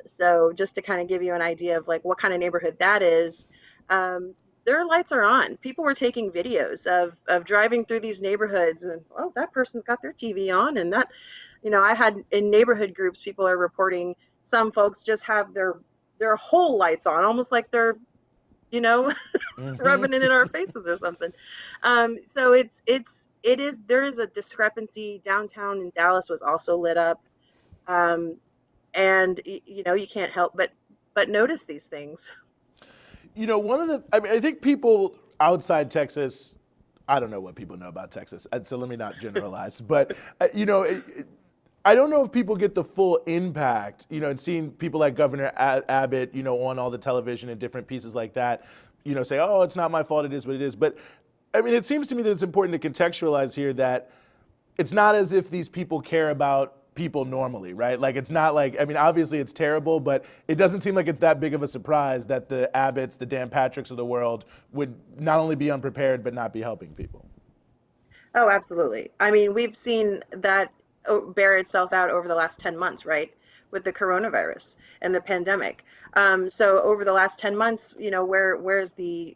So just to kind of give you an idea of like what kind of neighborhood that is, their lights are on. People were taking videos of driving through these neighborhoods, and oh, that person's got their TV on, and that, I had in neighborhood groups, people are reporting some folks just have their whole lights on, almost like they're, you know, rubbing it in our faces or something. So there is a discrepancy. Downtown in Dallas was also lit up. Um, and you can't help but notice these things. One of the, I mean, I think people outside Texas, I don't know what people know about Texas, so let me not generalize, but, I don't know if people get the full impact, and seeing people like Governor Abbott, on all the television and different pieces like that, say, oh, it's not my fault, it is what it is. But, I mean, it seems to me that it's important to contextualize here that it's not as if these people care about people normally, right? Like, it's not like, I mean, obviously it's terrible, but it doesn't seem like it's that big of a surprise that the Abbotts, the Dan Patricks of the world would not only be unprepared, but not be helping people. Oh, absolutely. I mean, we've seen that bear itself out over the last 10 months, right? With the coronavirus and the pandemic. So over the last 10 months, where's the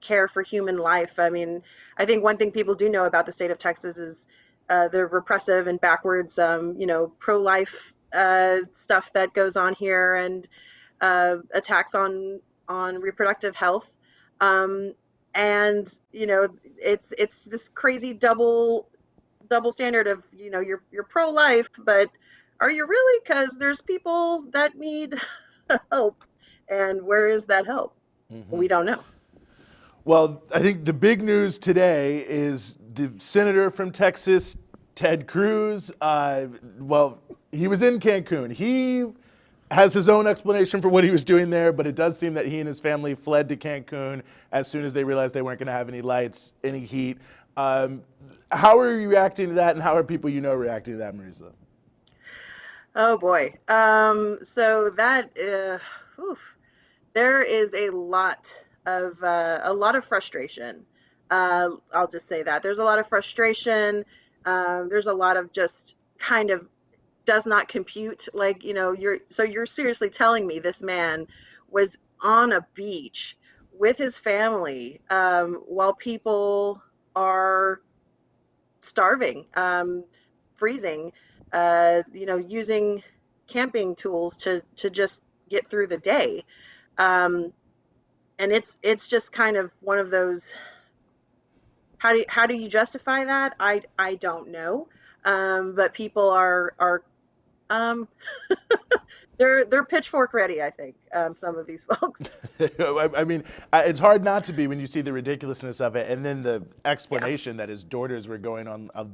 care for human life? I mean, I think one thing people do know about the state of Texas is the repressive and backwards, pro-life stuff that goes on here, and attacks on reproductive health. And it's this crazy double standard of, you're pro-life, but are you really? Because there's people that need help, and where is that help? We don't know. Well, I think the big news today is the senator from Texas, Ted Cruz. He was in Cancun. He has his own explanation for what he was doing there, but it does seem that he and his family fled to Cancun as soon as they realized they weren't going to have any lights, any heat. How are you reacting to that, and how are people reacting to that, Marissa? Oh boy. So that there is a lot of frustration. I'll just say that there's a lot of frustration. There's a lot of just kind of does not compute. Like, you're seriously telling me this man was on a beach with his family while people are starving, freezing, using camping tools to just get through the day. And it's just kind of one of those, how do you justify that? I don't know. But people are they're pitchfork ready, I think, some of these folks. I mean, it's hard not to be when you see the ridiculousness of it, and then the explanation that his daughters were going on a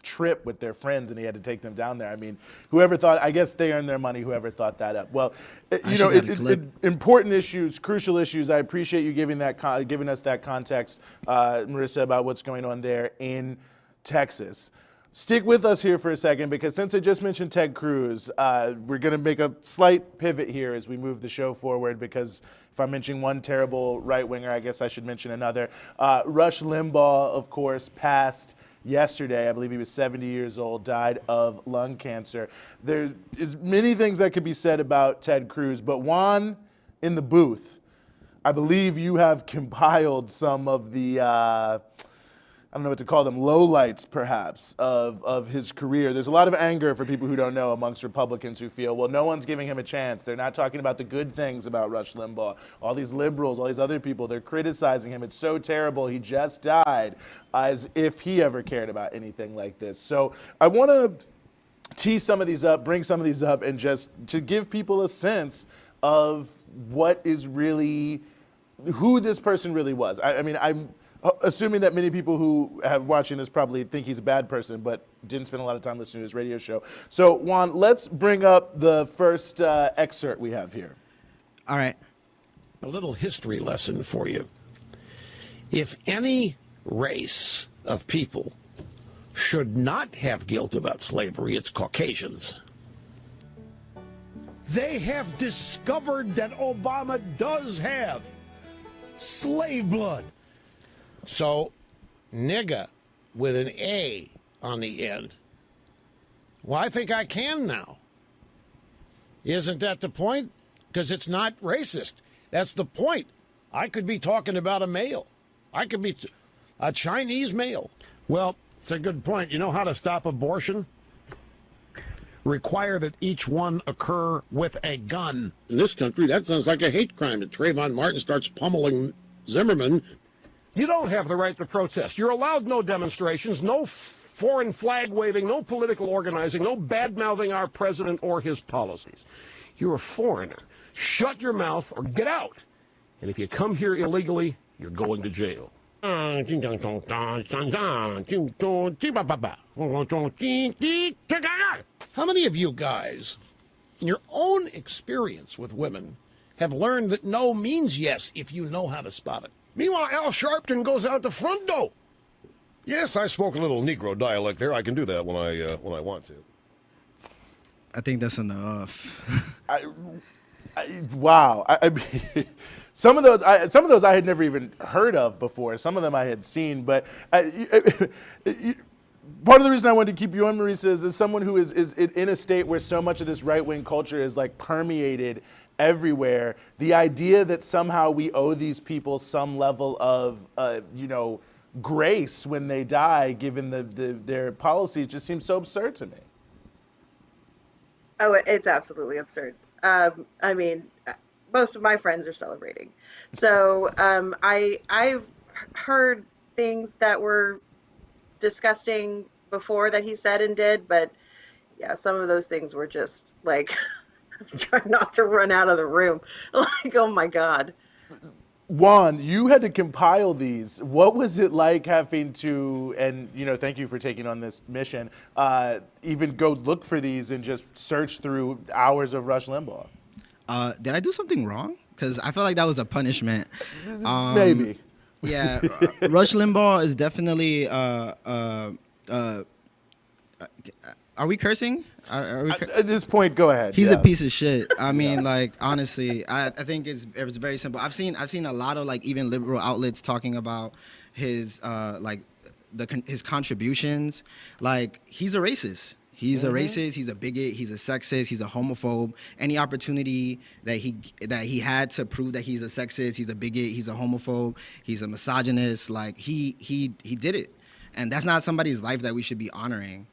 trip with their friends and he had to take them down there. I mean, whoever thought, I guess they earned their money, whoever thought that up. Well, important issues, crucial issues. I appreciate you giving us that context, Marissa, about what's going on there in Texas. Stick with us here for a second, because since I just mentioned Ted Cruz, we're going to make a slight pivot here as we move the show forward, because if I'm mentioning one terrible right-winger, I guess I should mention another. Rush Limbaugh, of course, passed yesterday. I believe he was 70 years old, died of lung cancer. There is many things that could be said about Ted Cruz, but Juan, in the booth, I believe you have compiled some of the I don't know what to call them, lowlights perhaps of his career. There's a lot of anger for people who don't know amongst Republicans who feel, well, no one's giving him a chance. They're not talking about the good things about Rush Limbaugh. All these liberals, all these other people, they're criticizing him. It's so terrible. He just died, as if he ever cared about anything like this. So I want to tee some of these up, bring some of these up, and just to give people a sense of what is really, who this person really was. I mean, I'm assuming that many people who have watching this probably think he's a bad person, but didn't spend a lot of time listening to his radio show. So, Juan, let's bring up the first excerpt we have here. All right. A little history lesson for you. If any race of people should not have guilt about slavery, it's Caucasians. They have discovered that Obama does have slave blood. So, nigga with an A on the end. Well, I think I can now. Isn't that the point? Because it's not racist. That's the point. I could be talking about a male. I could be a Chinese male. Well, it's a good point. You know how to stop abortion? Require that each one occur with a gun. In this country, that sounds like a hate crime. That Trayvon Martin starts pummeling Zimmerman. You don't have the right to protest. You're allowed no demonstrations, no foreign flag waving, no political organizing, no bad-mouthing our president or his policies. You're a foreigner. Shut your mouth or get out. And if you come here illegally, you're going to jail. How many of you guys, in your own experience with women, have learned that no means yes if you know how to spot it? Meanwhile, Al Sharpton goes out the front door. Yes, I spoke a little Negro dialect there. I can do that when I want to. I think that's enough. Wow. I mean, some of those I had never even heard of before. Some of them I had seen, but part of the reason I wanted to keep you on, Marissa, is as someone who is in a state where so much of this right-wing culture is like permeated everywhere. The idea that somehow we owe these people some level of, grace when they die, given their policies, just seems so absurd to me. Oh, it's absolutely absurd. I mean, most of my friends are celebrating. So I've heard things that were disgusting before that he said and did, but yeah, some of those things were just like, I'm trying not to run out of the room. Like, oh my God. Juan, you had to compile these. What was it like having to, and thank you for taking on this mission, even go look for these and just search through hours of Rush Limbaugh? Did I do something wrong? Because I feel like that was a punishment. Maybe. Yeah, Rush Limbaugh is definitely. Are we cursing? At this point, go ahead. He's a piece of shit. I mean, like, honestly, I think it's very simple. I've seen a lot of like even liberal outlets talking about his his contributions. Like, he's a racist. He's a racist. He's a bigot. He's a sexist. He's a homophobe. Any opportunity that he had to prove that he's a sexist, he's a bigot, he's a homophobe, he's a misogynist. Like, he did it, and that's not somebody's life that we should be honoring.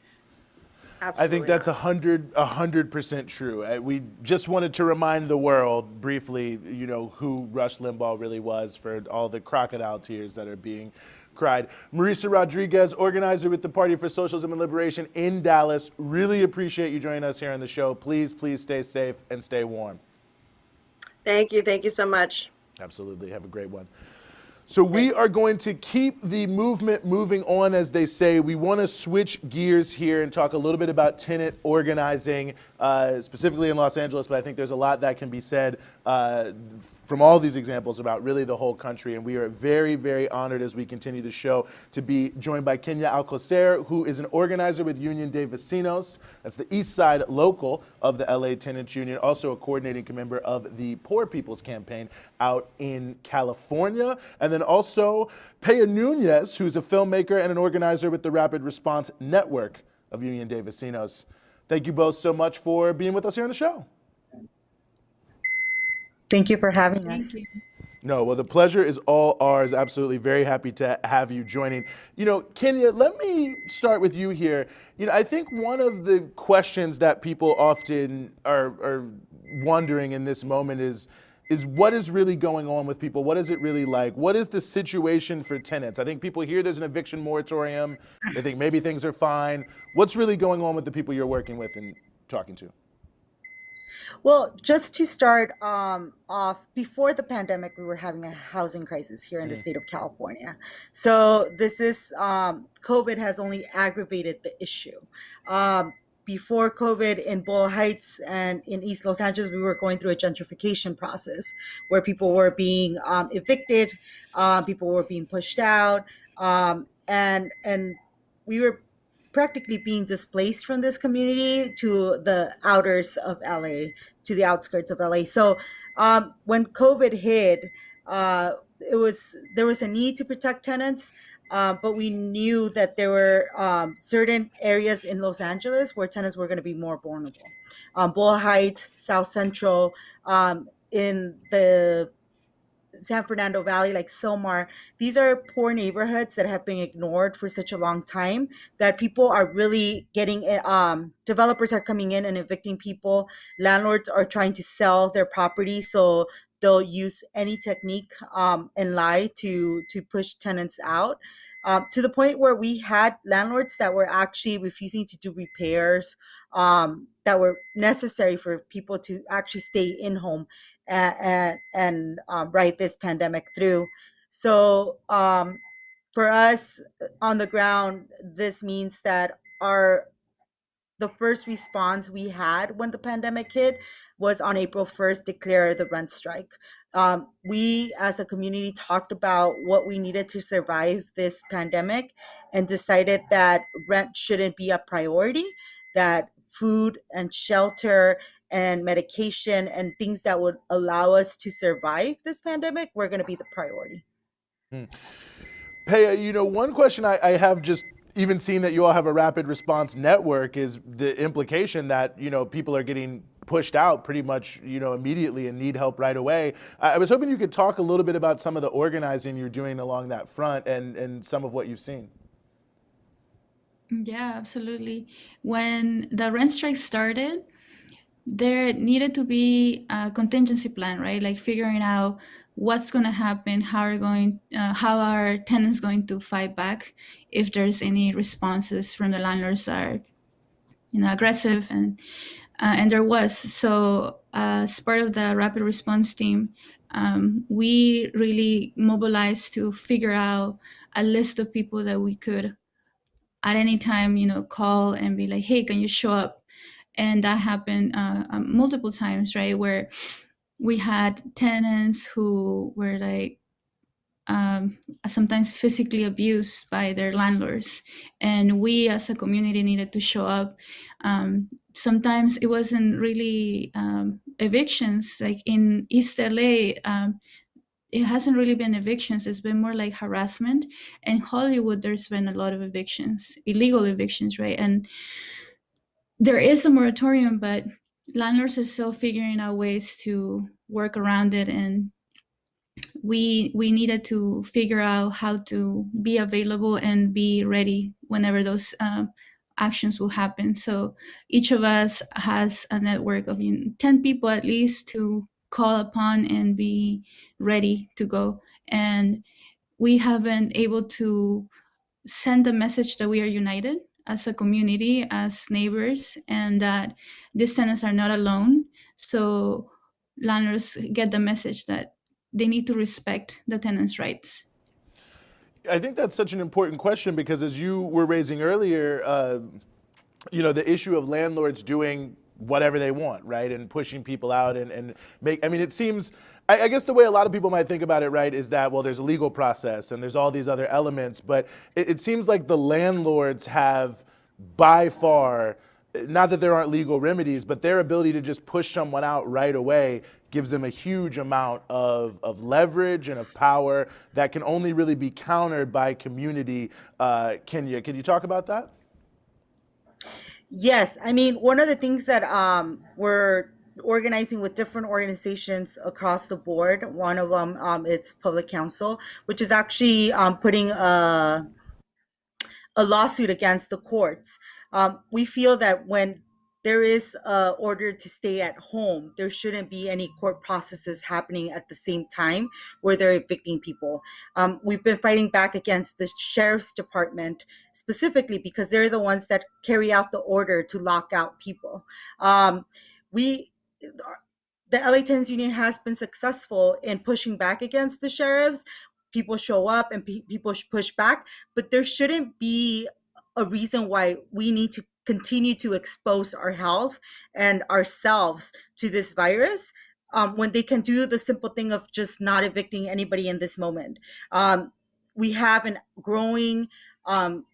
Absolutely I think that's 100% true. We just wanted to remind the world briefly, who Rush Limbaugh really was, for all the crocodile tears that are being cried. Marissa Rodriguez, organizer with the Party for Socialism and Liberation in Dallas. Really appreciate you joining us here on the show. Please stay safe and stay warm. Thank you. Thank you so much. Absolutely. Have a great one. So we are going to keep the movement moving on, as they say. We want to switch gears here and talk a little bit about tenant organizing, specifically in Los Angeles, but I think there's a lot that can be said from all these examples about really the whole country. And we are very, very honored as we continue the show to be joined by Kenia Alcocer, who is an organizer with Union de Vecinos. That's the East Side local of the LA Tenants Union, also a coordinating member of the Poor People's Campaign out in California. And then also Pea Nuñez, who's a filmmaker and an organizer with the Rapid Response Network of Union de Vecinos. Thank you both so much for being with us here on the show. Thank you for having us. Thank you. No, well, the pleasure is all ours. Absolutely very happy to have you joining. Kenia, let me start with you here. I think one of the questions that people often are wondering in this moment is what is really going on with people? What is it really like? What is the situation for tenants? I think people hear there's an eviction moratorium. They think maybe things are fine. What's really going on with the people you're working with and talking to? Well, just to start off, before the pandemic, we were having a housing crisis here in the state of California. So this is, COVID has only aggravated the issue. Before COVID, in Boyle Heights and in East Los Angeles, we were going through a gentrification process where people were being evicted, people were being pushed out, and we were practically being displaced from this community to the outers of LA, to the outskirts of LA. So when COVID hit, there was a need to protect tenants. but we knew that there were certain areas in Los Angeles where tenants were going to be more vulnerable. Boyle Heights, South Central, in the San Fernando Valley, like Silmar. These are poor neighborhoods that have been ignored for such a long time that people are really getting, developers are coming in and evicting people. Landlords are trying to sell their property. So they'll use any technique and lie to push tenants out. To the point where we had landlords that were actually refusing to do repairs that were necessary for people to actually stay in home and ride this pandemic through. So for us on the ground, this means that the first response we had when the pandemic hit was on April 1st, declare the rent strike. We as a community talked about what we needed to survive this pandemic and decided that rent shouldn't be a priority, that food and shelter and medication and things that would allow us to survive this pandemic were going to be the priority. Pea, one question I have, just even seeing that you all have a rapid response network, is the implication that, people are getting pushed out pretty much, immediately and need help right away. I was hoping you could talk a little bit about some of the organizing you're doing along that front and some of what you've seen. Yeah, absolutely. When the rent strike started, there needed to be a contingency plan, right? Like figuring out what's going to happen, how are tenants going to fight back if there's any responses from the landlords are, aggressive, and there was. So as part of the rapid response team, we really mobilized to figure out a list of people that we could at any time, call and be like, hey, can you show up? And that happened multiple times, right? Where we had tenants who were like sometimes physically abused by their landlords, and we as a community needed to show up. Sometimes it wasn't really evictions. Like in East LA, it hasn't really been evictions. It's been more like harassment. In Hollywood, there's been a lot of evictions, illegal evictions, right? And there is a moratorium, but landlords are still figuring out ways to work around it. And we needed to figure out how to be available and be ready whenever those actions will happen. So each of us has a network of 10 people at least to call upon and be ready to go. And we have been able to send the message that we are united as a community, as neighbors, and that these tenants are not alone. So landlords get the message that they need to respect the tenants' rights. I think that's such an important question, because as you were raising earlier, the issue of landlords doing whatever they want, right, and pushing people out and make, it seems, I guess the way a lot of people might think about it, right, is that, well, there's a legal process and there's all these other elements, but it seems like the landlords have by far, not that there aren't legal remedies, but their ability to just push someone out right away gives them a huge amount of leverage and of power that can only really be countered by community. Kenia, can you talk about that? Yes, one of the things that we're organizing with different organizations across the board, one of them, it's Public Counsel, which is actually putting a lawsuit against the courts. We feel that when there is an order to stay at home, there shouldn't be any court processes happening at the same time where they're evicting people. We've been fighting back against the sheriff's department specifically because they're the ones that carry out the order to lock out people. The LA Tenants Union has been successful in pushing back against the sheriffs. People show up and people push back, but there shouldn't be a reason why we need to continue to expose our health and ourselves to this virus when they can do the simple thing of just not evicting anybody in this moment. We have a growing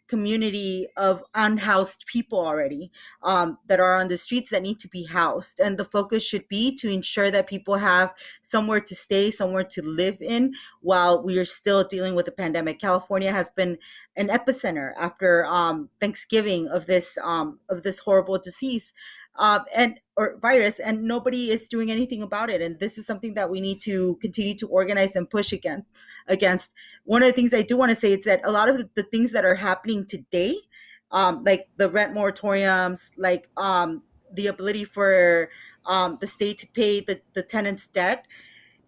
community of unhoused people already that are on the streets that need to be housed. And the focus should be to ensure that people have somewhere to stay, somewhere to live in while we are still dealing with the pandemic. California has been an epicenter after Thanksgiving of this horrible disease or virus, and nobody is doing anything about it. And this is something that we need to continue to organize and push against. One of the things I do want to say is that a lot of the things that are happening today, like the rent moratoriums, like the ability for the state to pay the tenant's debt,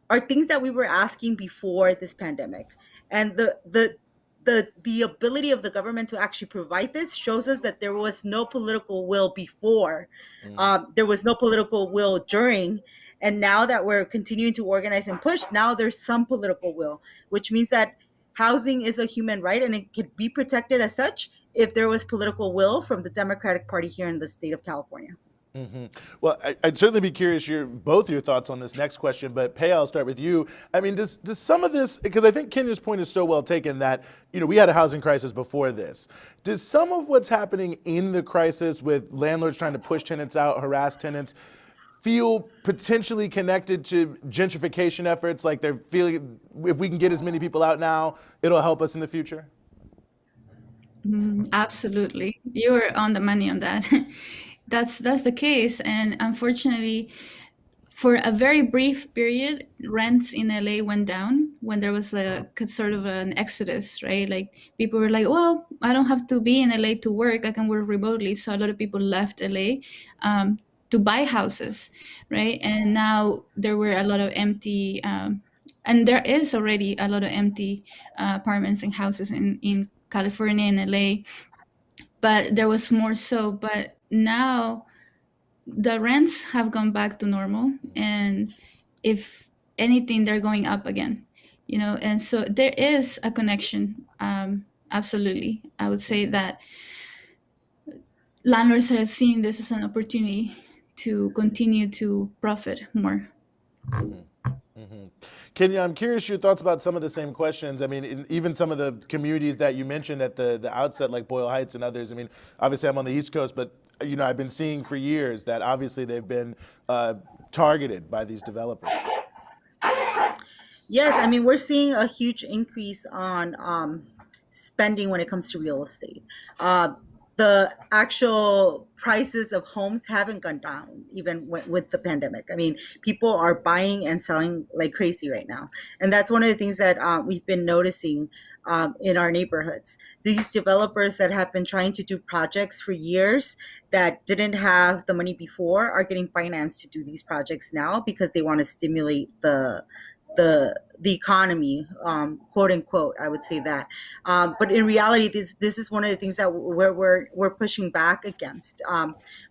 are things that we were asking before this pandemic. And the ability of the government to actually provide this shows us that there was no political will before. There was no political will during. And now that we're continuing to organize and push, now there's some political will, which means that housing is a human right and it could be protected as such if there was political will from the Democratic Party here in the state of California. Well, I'd certainly be curious both your thoughts on this next question, but Pea, I'll start with you. I mean, does some of this, because I think Kenia's point is so well taken that, we had a housing crisis before this. Does some of what's happening in the crisis with landlords trying to push tenants out, harass tenants, feel potentially connected to gentrification efforts? Like they're feeling, if we can get as many people out now, it'll help us in the future? Absolutely. You're on the money on that. That's the case. And unfortunately, for a very brief period, rents in LA went down when there was sort of an exodus, right? Like people were like, well, I don't have to be in LA to work. I can work remotely. So a lot of people left LA to buy houses, right? And now there were a lot of empty, and there is already a lot of empty apartments and houses in California and LA, but there was more so. But now the rents have gone back to normal, and if anything, they're going up again, and so there is a connection. Absolutely. I would say that landlords are seeing this as an opportunity to continue to profit more. Kenia, I'm curious your thoughts about some of the same questions. I mean, even some of the communities that you mentioned at the outset, like Boyle Heights and others. I mean, obviously I'm on the East Coast, but I've been seeing for years that obviously they've been targeted by these developers. Yes, I mean, we're seeing a huge increase on spending when it comes to real estate. The actual prices of homes haven't gone down even with the pandemic. I mean, people are buying and selling like crazy right now. And that's one of the things that we've been noticing in our neighborhoods. These developers that have been trying to do projects for years that didn't have the money before are getting financed to do these projects now because they want to stimulate the economy, quote unquote. I would say that, but in reality, this is one of the things that we're pushing back against.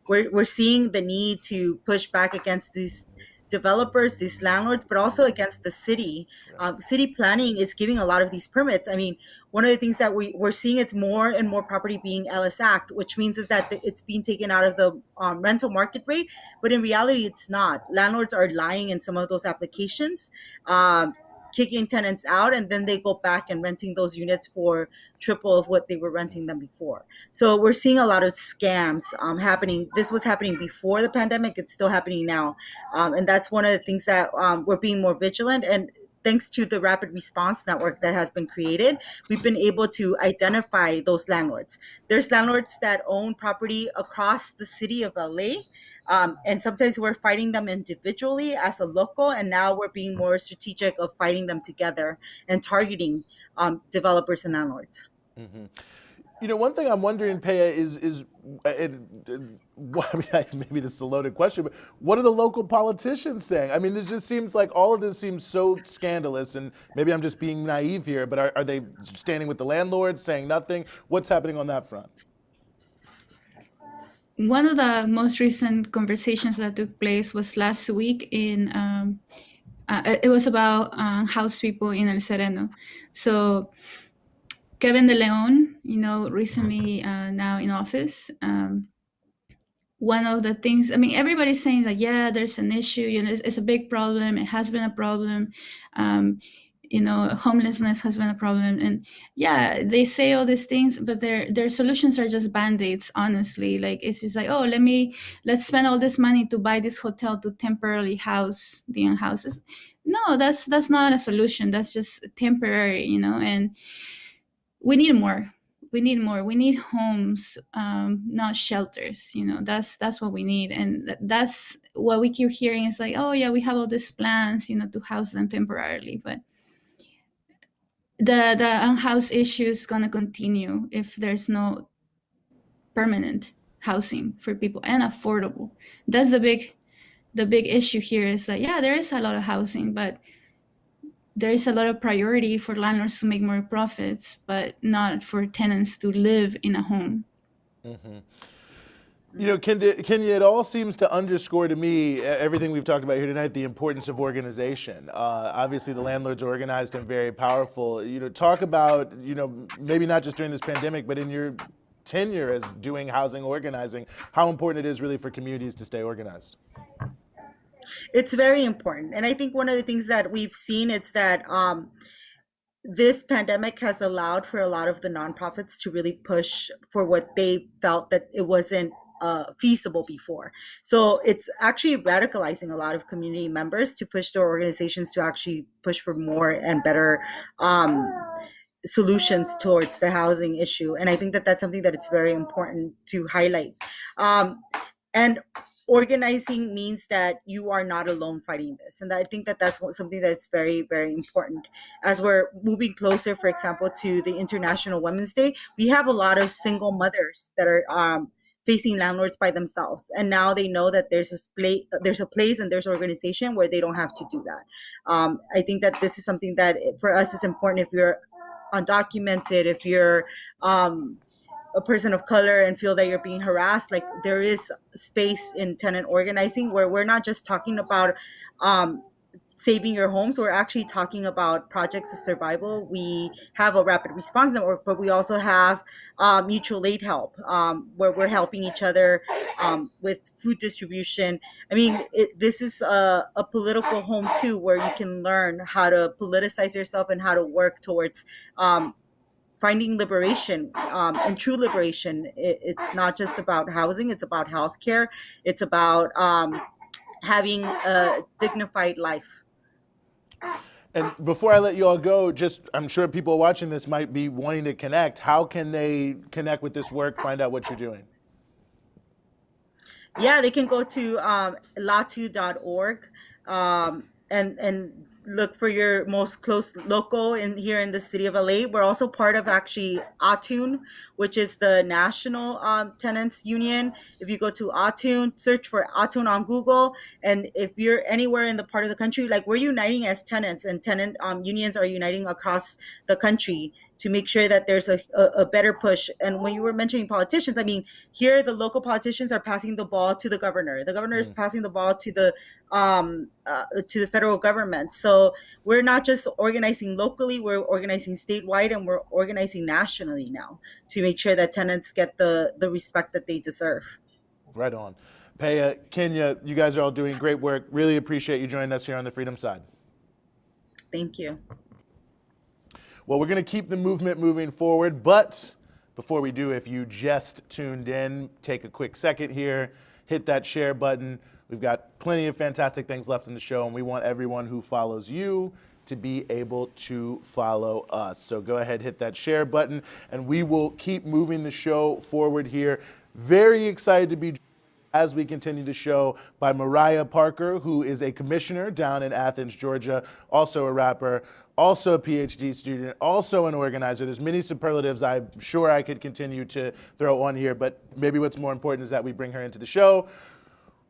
We're seeing the need to push back against these developers, these landlords, but also against the city. City planning is giving a lot of these permits. I mean, one of the things that we're seeing, it's more and more property being LS Act, which means is that it's being taken out of the rental market rate, but in reality, it's not. Landlords are lying in some of those applications, kicking tenants out, and then they go back and renting those units for triple of what they were renting them before. So we're seeing a lot of scams happening. This was happening before the pandemic. It's still happening now. And that's one of the things that we're being more vigilant. And thanks to the rapid response network that has been created, we've been able to identify those landlords. There's landlords that own property across the city of LA. And sometimes we're fighting them individually as a local, and now we're being more strategic of fighting them together and targeting developers and landlords. One thing I'm wondering, Pea, is I mean, maybe this is a loaded question, but what are the local politicians saying? I mean, it just seems like all of this seems so scandalous, and maybe I'm just being naive here, but are they standing with the landlords, saying nothing? What's happening on that front? One of the most recent conversations that took place was last week in, it was about house people in El Sereno. So Kevin De Leon, recently now in office, one of the things, I mean, everybody's saying that, yeah, there's an issue, it's a big problem. It has been a problem. homelessness has been a problem. And yeah, they say all these things, but their solutions are just band-aids, honestly. Like, it's just like, oh, let's spend all this money to buy this hotel to temporarily house the unhouses. No, that's not a solution. That's just temporary, and we need more. We need more. We need homes, not shelters. That's what we need. And that's what we keep hearing is like, oh yeah, we have all these plans, to house them temporarily. But the unhoused issue is going to continue if there's no permanent housing for people and affordable. That's the big issue here is that, yeah, there is a lot of housing, but there is a lot of priority for landlords to make more profits, but not for tenants to live in a home. Mm-hmm. Kenia, it all seems to underscore to me everything we've talked about here tonight, the importance of organization. Obviously, the landlords are organized and very powerful. Talk about, maybe not just during this pandemic, but in your tenure as doing housing organizing, how important it is really for communities to stay organized. It's very important. And I think one of the things that we've seen is that this pandemic has allowed for a lot of the nonprofits to really push for what they felt that it wasn't feasible before. So it's actually radicalizing a lot of community members to push their organizations to actually push for more and better solutions towards the housing issue. And I think that that's something that it's very important to highlight. And organizing means that you are not alone fighting this. And I think that that's something that's very, very important. As we're moving closer, for example, to the International Women's Day, we have a lot of single mothers that are facing landlords by themselves. And now they know that there's a place and there's an organization where they don't have to do that. I think that this is something that for us is important. If you're undocumented, if you're a person of color and feel that you're being harassed, like there is space in tenant organizing where we're not just talking about saving your homes, we're actually talking about projects of survival. We have a rapid response network, but we also have mutual aid help where we're helping each other with food distribution. I mean, this is a political home too, where you can learn how to politicize yourself and how to work towards finding liberation and true liberation. It's not just about housing, it's about healthcare. It's about having a dignified life. And before I let you all go, I'm sure people watching this might be wanting to connect. How can they connect with this work, find out what you're doing? Yeah, they can go to latu.org and look for your most close local here in the city of LA. We're also part of actually ATUN, which is the National Tenants Union. If you go to ATUN, search for ATUN on Google, and if you're anywhere in the part of the country, like we're uniting as tenants, and tenant unions are uniting across the country to make sure that there's a better push. And when you were mentioning politicians, I mean, here the local politicians are passing the ball to the governor. The governor is passing the ball to the federal government. So we're not just organizing locally, we're organizing statewide, and we're organizing nationally now to make sure that tenants get the respect that they deserve. Right on. Pea, Kenia, you guys are all doing great work. Really appreciate you joining us here on the Freedom Side. Thank you. Well, we're going to keep the movement moving forward, but before we do, if you just tuned in, take a quick second here, hit that share button. We've got plenty of fantastic things left in the show, and we want everyone who follows you to be able to follow us. So go ahead, hit that share button, and we will keep moving the show forward here. Very excited to be as we continue the show by Mariah Parker, who is a commissioner down in Athens, Georgia, also a rapper, also a PhD student, also an organizer. There's many superlatives I'm sure I could continue to throw on here, but maybe what's more important is that we bring her into the show.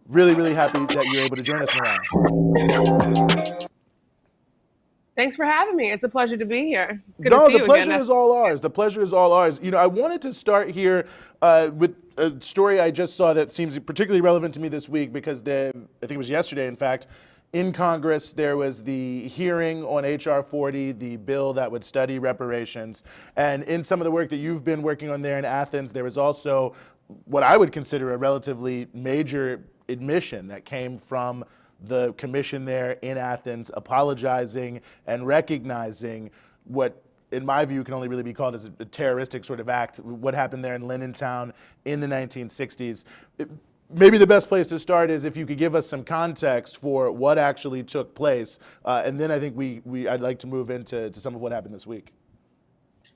Really, really happy that you're able to join us, Mariah. Thanks for having me. It's a pleasure to be here. It's good no, to see the you pleasure again. is all ours. The pleasure is all ours. I wanted to start here with a story I just saw that seems particularly relevant to me this week because I think it was yesterday, in fact, in Congress, there was the hearing on H.R. 40, the bill that would study reparations. And in some of the work that you've been working on there in Athens, there was also what I would consider a relatively major admission that came from the commission there in Athens apologizing and recognizing what, in my view, can only really be called as a terroristic sort of act, what happened there in Lennon in the 1960s. Maybe the best place to start is if you could give us some context for what actually took place, and then I think I'd like to move into some of what happened this week.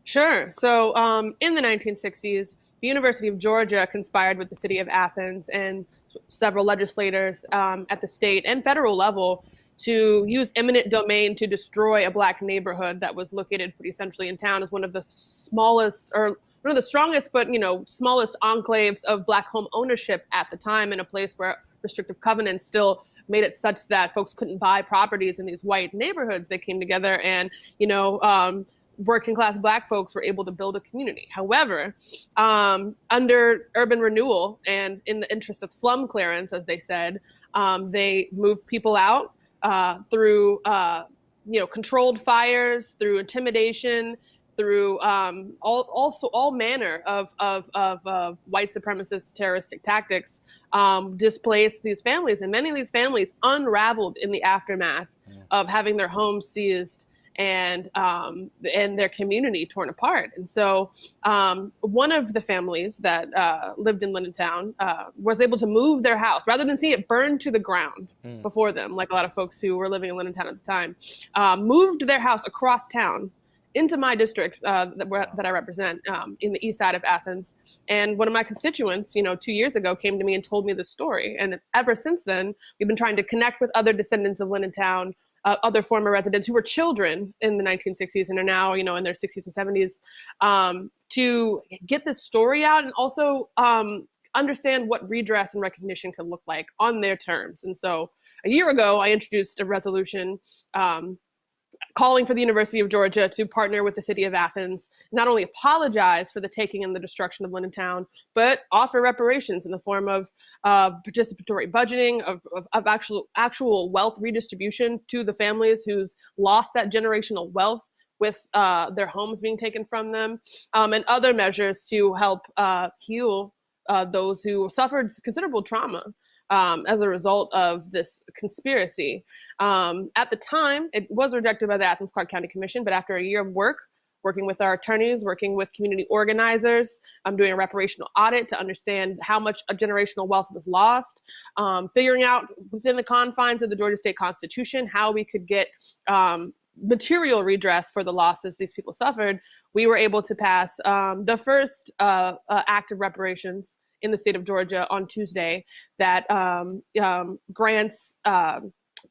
Sure. So in the 1960s, the University of Georgia conspired with the city of Athens and several legislators at the state and federal level to use eminent domain to destroy a Black neighborhood that was located pretty centrally in town as one of the smallest, or one of the strongest, but smallest enclaves of Black home ownership at the time, in a place where restrictive covenants still made it such that folks couldn't buy properties in these white neighborhoods. They came together and, working class Black folks were able to build a community. However, under urban renewal and in the interest of slum clearance, as they said, they moved people out through controlled fires, through intimidation, through all manner of white supremacist terroristic tactics, displaced these families, and many of these families unraveled in the aftermath of having their homes seized and their community torn apart. And so one of the families that lived in Lennon was able to move their house rather than see it burned to the ground before them, like a lot of folks who were living in Lennon at the time, moved their house across town into my district that I represent in the east side of Athens. And one of my constituents, 2 years ago, came to me and told me this story. And ever since then, we've been trying to connect with other descendants of Lennon, other former residents who were children in the 1960s and are now, in their 60s and 70s, to get this story out and also understand what redress and recognition could look like on their terms. And so a year ago, I introduced a resolution calling for the University of Georgia to partner with the city of Athens, not only apologize for the taking and the destruction of Lennon, but offer reparations in the form of participatory budgeting, of actual wealth redistribution to the families who's lost that generational wealth with their homes being taken from them, and other measures to help heal those who suffered considerable trauma as a result of this conspiracy. At the time, it was rejected by the Athens Clarke County Commission, but after a year of working with our attorneys, working with community organizers, doing a reparational audit to understand how much generational wealth was lost, figuring out within the confines of the Georgia State Constitution how we could get material redress for the losses these people suffered, we were able to pass the first act of reparations in the state of Georgia on Tuesday that grants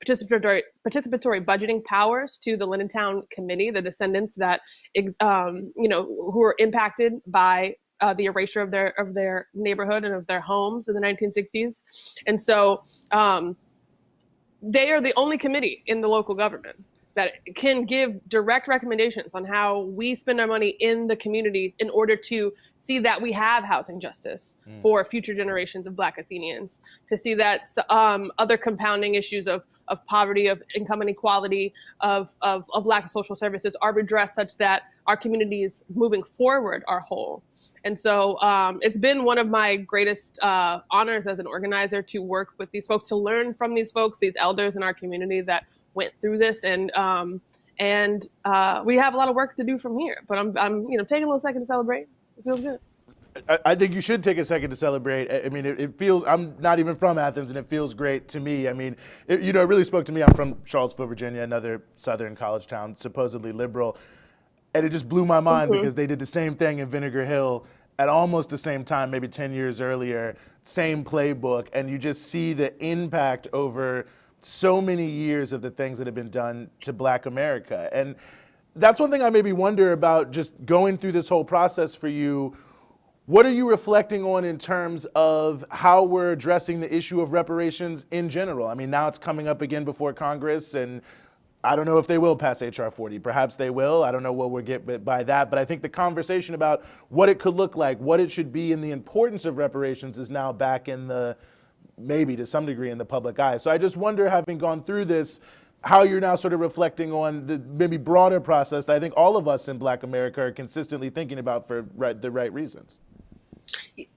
participatory budgeting powers to the Lennon Committee, the descendants that who were impacted by the erasure of their neighborhood and of their homes in the 1960s. And so they are the only committee in the local government that can give direct recommendations on how we spend our money in the community in order to see that we have housing justice for future generations of Black Athenians, to see that other compounding issues of poverty, of income inequality, of lack of social services are redressed such that our communities moving forward are whole. And so it's been one of my greatest honors as an organizer to work with these folks, to learn from these folks, these elders in our community that went through this, and we have a lot of work to do from here. But I'm taking a little second to celebrate. It feels good. I think you should take a second to celebrate. I mean, it feels, I'm not even from Athens, and it feels great to me. I mean, it really spoke to me. I'm from Charlottesville, Virginia, another southern college town, supposedly liberal. And it just blew my mind because they did the same thing in Vinegar Hill at almost the same time, maybe 10 years earlier, same playbook. And you just see the impact over so many years of the things that have been done to Black America. And that's one thing I maybe wonder about, just going through this whole process for you. What are you reflecting on in terms of how we're addressing the issue of reparations in general? I mean, now it's coming up again before Congress, and I don't know if they will pass H.R. 40. Perhaps they will. I don't know what we'll get by that. But I think the conversation about what it could look like, what it should be, and the importance of reparations is now back in the, maybe to some degree, in the public eye. So I just wonder, having gone through this, how you're now sort of reflecting on the maybe broader process that I think all of us in Black America are consistently thinking about for the right reasons.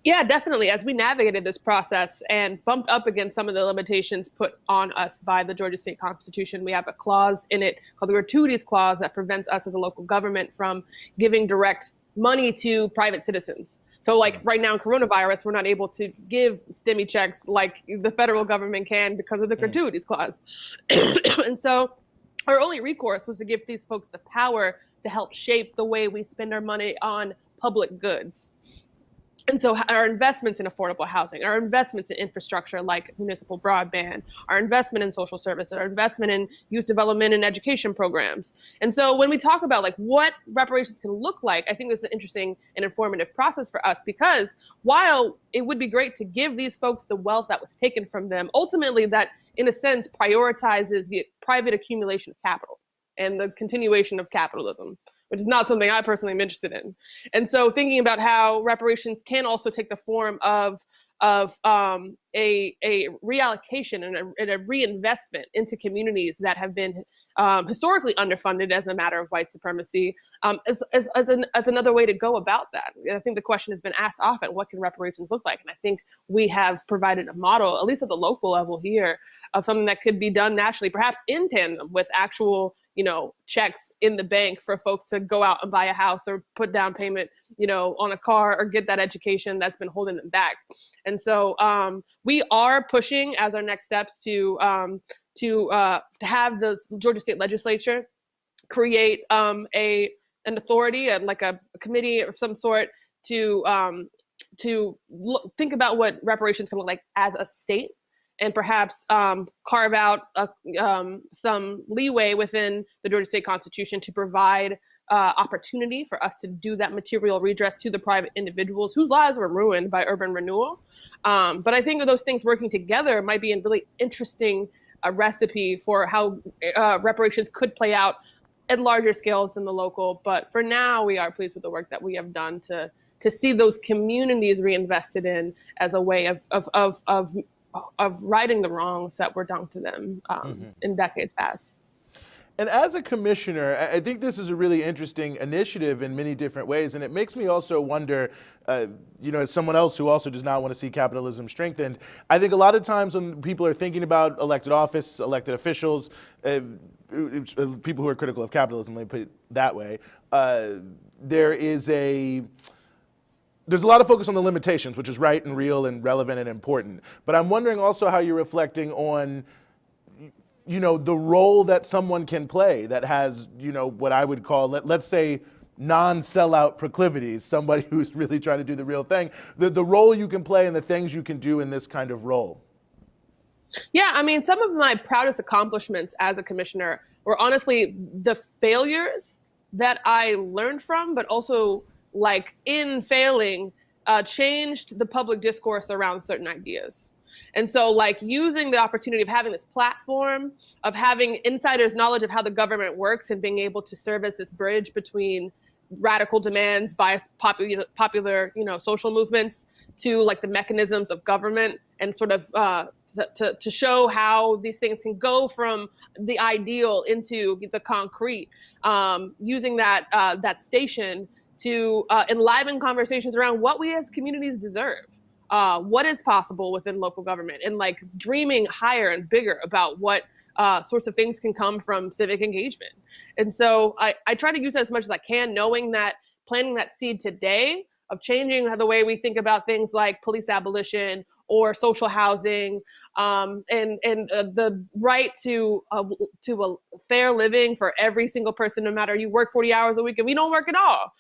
Yeah, definitely. As we navigated this process and bumped up against some of the limitations put on us by the Georgia State Constitution, we have a clause in it called the Gratuities Clause that prevents us as a local government from giving direct money to private citizens. So like right now in coronavirus, we're not able to give stimmy checks like the federal government can because of the Gratuities Clause. And so our only recourse was to give these folks the power to help shape the way we spend our money on public goods. And so our investments in affordable housing, our investments in infrastructure like municipal broadband, our investment in social services, our investment in youth development and education programs. And so when we talk about like what reparations can look like, I think this is an interesting and informative process for us, because while it would be great to give these folks the wealth that was taken from them, ultimately that in a sense prioritizes the private accumulation of capital and the continuation of capitalism, which is not something I personally am interested in. And so thinking about how reparations can also take the form of a reallocation and a reinvestment into communities that have been historically underfunded as a matter of white supremacy, as another way to go about that. I think the question has been asked often, what can reparations look like? And I think we have provided a model, at least at the local level here, of something that could be done nationally, perhaps in tandem with actual, checks in the bank for folks to go out and buy a house or put down payment, on a car or get that education that's been holding them back. And so we are pushing as our next steps to have the Georgia State Legislature create an authority and like a committee of some sort to think about what reparations can look like as a state, and perhaps carve out some leeway within the Georgia State Constitution to provide opportunity for us to do that material redress to the private individuals whose lives were ruined by urban renewal. But I think of those things working together might be a really interesting recipe for how reparations could play out at larger scales than the local. But for now, we are pleased with the work that we have done to see those communities reinvested in as a way of righting the wrongs that were done to them in decades past. And as a commissioner, I think this is a really interesting initiative in many different ways. And it makes me also wonder, as someone else who also does not want to see capitalism strengthened, I think a lot of times when people are thinking about elected office, elected officials, people who are critical of capitalism, let me put it that way, there's a lot of focus on the limitations, which is right and real and relevant and important. But I'm wondering also how you're reflecting on, the role that someone can play that has, what I would call, let's say, non-sellout proclivities, somebody who's really trying to do the real thing, the role you can play and the things you can do in this kind of role. Yeah, I mean, some of my proudest accomplishments as a commissioner were honestly the failures that I learned from, but also like in failing, changed the public discourse around certain ideas. And so like using the opportunity of having this platform, of having insiders' knowledge of how the government works and being able to serve as this bridge between radical demands by popular social movements to like the mechanisms of government, and sort of to show how these things can go from the ideal into the concrete, using that station to enliven conversations around what we as communities deserve, what is possible within local government, and like dreaming higher and bigger about what sorts of things can come from civic engagement. And so I try to use that as much as I can, knowing that planting that seed today of changing the way we think about things like police abolition or social housing, and the right to a fair living for every single person, no matter you work 40 hours a week and we don't work at all.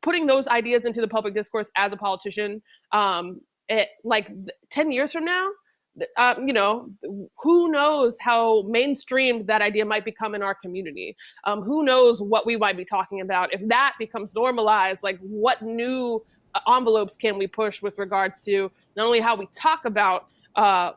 Putting those ideas into the public discourse as a politician, like 10 years from now, who knows how mainstreamed that idea might become in our community? Who knows what we might be talking about if that becomes normalized? Like, what new envelopes can we push with regards to not only how we talk about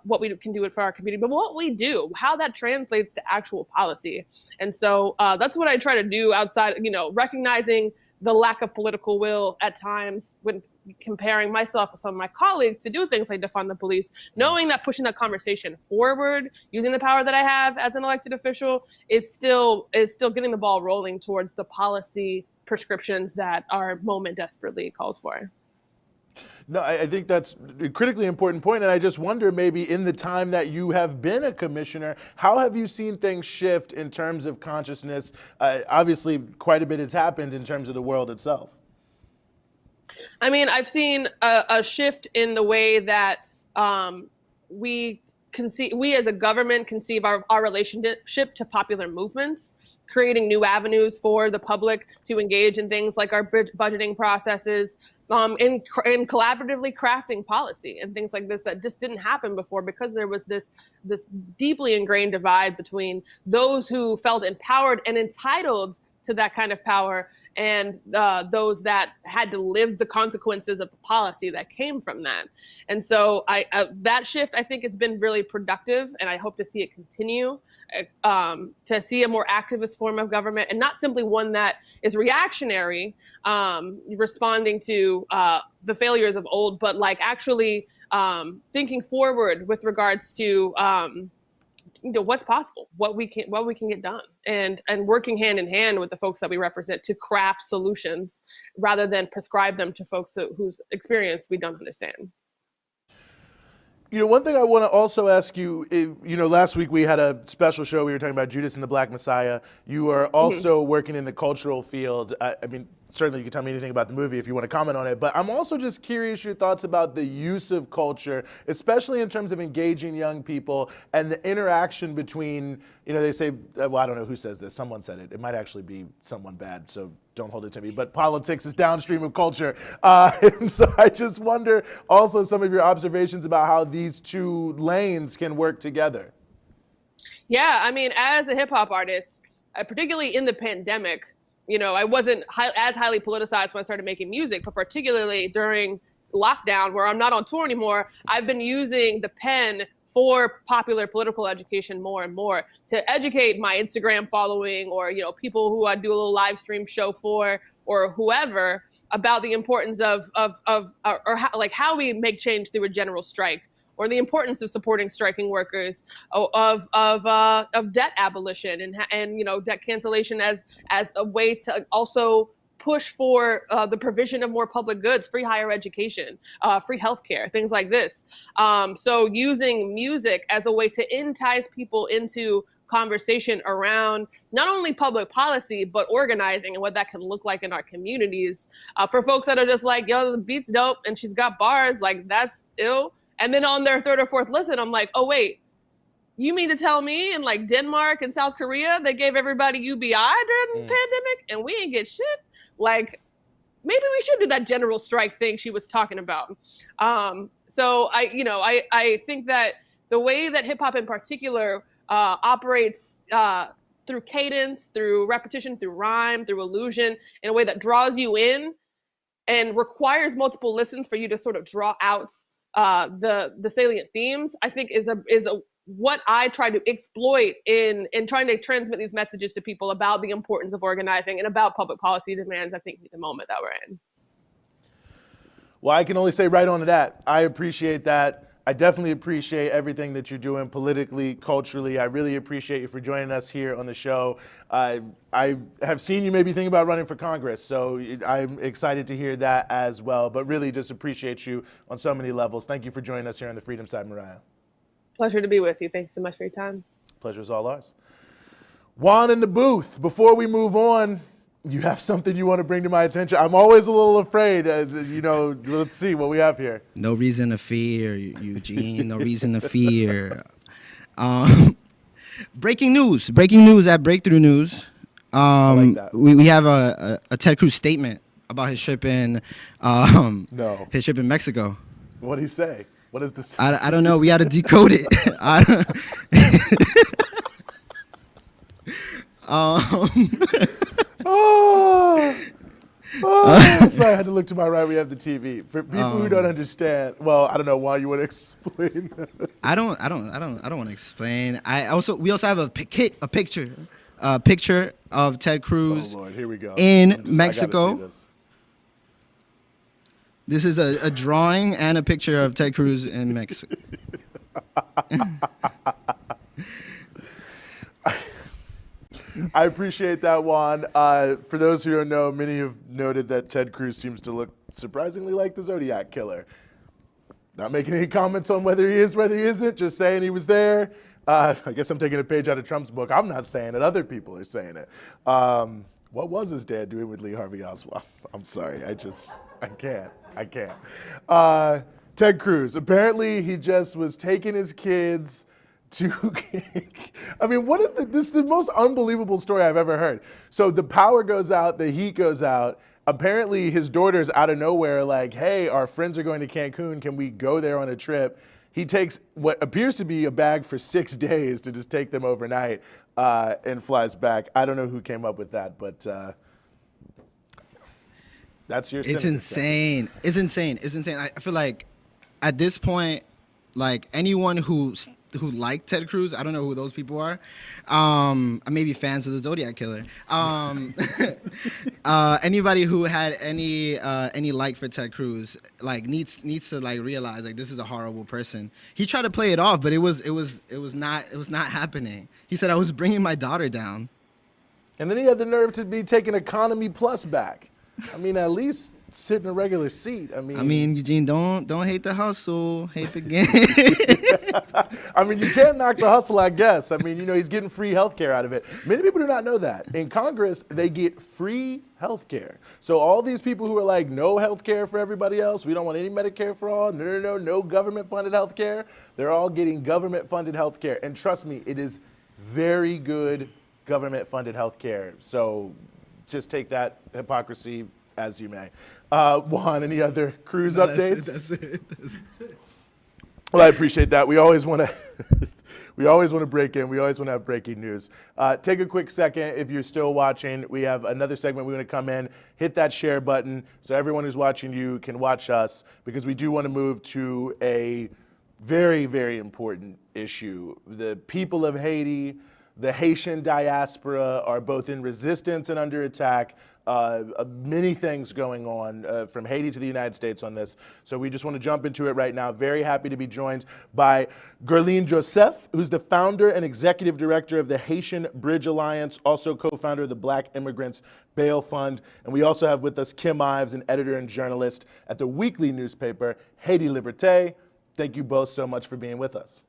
what we can do it for our community, but what we do, how that translates to actual policy. And so that's what I try to do outside, recognizing the lack of political will at times when comparing myself with some of my colleagues to do things like defund the police, knowing that pushing that conversation forward, using the power that I have as an elected official is still getting the ball rolling towards the policy prescriptions that our moment desperately calls for. No, I think that's a critically important point, and I just wonder, maybe in the time that you have been a commissioner, how have you seen things shift in terms of consciousness? Obviously, quite a bit has happened in terms of the world itself. I mean, I've seen a shift in the way that we as a government conceive our relationship to popular movements, creating new avenues for the public to engage in things like our budgeting processes, in collaboratively crafting policy and things like this that just didn't happen before, because there was this deeply ingrained divide between those who felt empowered and entitled to that kind of power and those that had to live the consequences of the policy that came from that. And so that shift, I think, has been really productive, and I hope to see it continue, to see a more activist form of government, and not simply one that is reactionary, responding to the failures of old, but like actually thinking forward with regards to what's possible, what we can get done, and working hand in hand with the folks that we represent to craft solutions rather than prescribe them to folks whose experience we don't understand. One thing I want to also ask you, last week we had a special show. We were talking about Judas and the Black Messiah. You are also working in the cultural field. I mean, certainly you can tell me anything about the movie if you want to comment on it, but I'm also just curious your thoughts about the use of culture, especially in terms of engaging young people and the interaction between, they say, well, I don't know who says this. Someone said it. It might actually be someone bad, so don't hold it to me, but politics is downstream of culture. And so I just wonder also some of your observations about how these two lanes can work together. Yeah, I mean, as a hip hop artist, particularly in the pandemic, I wasn't as highly politicized when I started making music, but particularly during lockdown, where I'm not on tour anymore, I've been using the pen for popular political education more and more to educate my Instagram following, or people who I do a little live stream show for, or whoever, about the importance of how we make change through a general strike, or the importance of supporting striking workers, of debt abolition and debt cancellation as a way to also push for the provision of more public goods, free higher education, free healthcare, things like this. So using music as a way to entice people into conversation around not only public policy, but organizing and what that can look like in our communities. For folks that are just like, yo, the beat's dope and she's got bars, like that's ill. And then on their third or fourth listen, I'm like, oh, wait, you mean to tell me in like Denmark and South Korea, they gave everybody UBI during the pandemic and we ain't get shit? Like, maybe we should do that general strike thing she was talking about. So I think that the way that hip hop in particular operates through cadence, through repetition, through rhyme, through illusion, in a way that draws you in and requires multiple listens for you to sort of draw out the salient themes, I think is what I try to exploit in trying to transmit these messages to people about the importance of organizing and about public policy demands, I think, at the moment that we're in. Well, I can only say right on to that. I appreciate that. I definitely appreciate everything that you're doing politically, culturally. I really appreciate you for joining us here on the show. I have seen you maybe think about running for Congress, so I'm excited to hear that as well, but really just appreciate you on so many levels. Thank you for joining us here on the Freedom Side, Mariah. Pleasure to be with you. Thanks so much for your time. Pleasure is all ours. Juan in the booth, before we move on, you have something you want to bring to my attention? I'm always a little afraid. Let's see what we have here. No reason to fear, Eugene. No reason to fear. Breaking news at Breakthrough News. Like that. We have a Ted Cruz statement about his trip in his trip in Mexico. What did he say? What is this? I don't know. We had to decode it. Sorry, I had to look to my right. We have the TV. For people who don't understand, well, I don't know why you want to explain. I don't want to explain. We also have a picture of Ted Cruz. Oh Lord, here we go. In Mexico. This is a drawing and a picture of Ted Cruz in Mexico. I appreciate that, Juan. For those who don't know, many have noted that Ted Cruz seems to look surprisingly like the Zodiac Killer. Not making any comments on whether he is, whether he isn't, just saying he was there. I guess I'm taking a page out of Trump's book. I'm not saying it. Other people are saying it. What was his dad doing with Lee Harvey Oswald? I'm sorry. I can't. Ted Cruz. Apparently, he just was taking his kids to, I mean, this is the most unbelievable story I've ever heard. So the power goes out, the heat goes out. Apparently his daughter's out of nowhere like, hey, our friends are going to Cancun. Can we go there on a trip? He takes what appears to be a bag for 6 days to just take them overnight and flies back. I don't know who came up with that, but that's your It's insane. It's insane. I feel like at this point, like anyone who like Ted Cruz, I don't know who those people are. Maybe fans of the Zodiac Killer. Anybody who had any like for Ted Cruz, like needs to like realize like this is a horrible person. He tried to play it off, but it was not happening. He said I was bringing my daughter down, and then he had the nerve to be taking Economy Plus back. I mean, at least sit in a regular seat. I mean, Eugene, don't hate the hustle, hate the game. I mean, you can't knock the hustle, I guess. I mean, he's getting free health care out of it. Many people do not know that. In Congress, they get free health care. So all these people who are like, no health care for everybody else, we don't want any Medicare for all, no government-funded health care, they're all getting government-funded health care. And trust me, it is very good government-funded health care. So just take that hypocrisy as you may. Juan, any other Cruz updates? That's it. Well, I appreciate that. We always want to break in. We always want to have breaking news. Take a quick second if you're still watching. We have another segment we want to come in. Hit that share button so everyone who's watching you can watch us, because we do want to move to a very, very important issue. The people of Haiti, the Haitian diaspora, are both in resistance and under attack. Many things going on from Haiti to the United States on this. So we just want to jump into it right now. Very happy to be joined by Guerline Jozef, who's the founder and executive director of the Haitian Bridge Alliance, also co-founder of the Black Immigrants Bail Fund. And we also have with us Kim Ives, an editor and journalist at the weekly newspaper Haiti Liberté. Thank you both so much for being with us.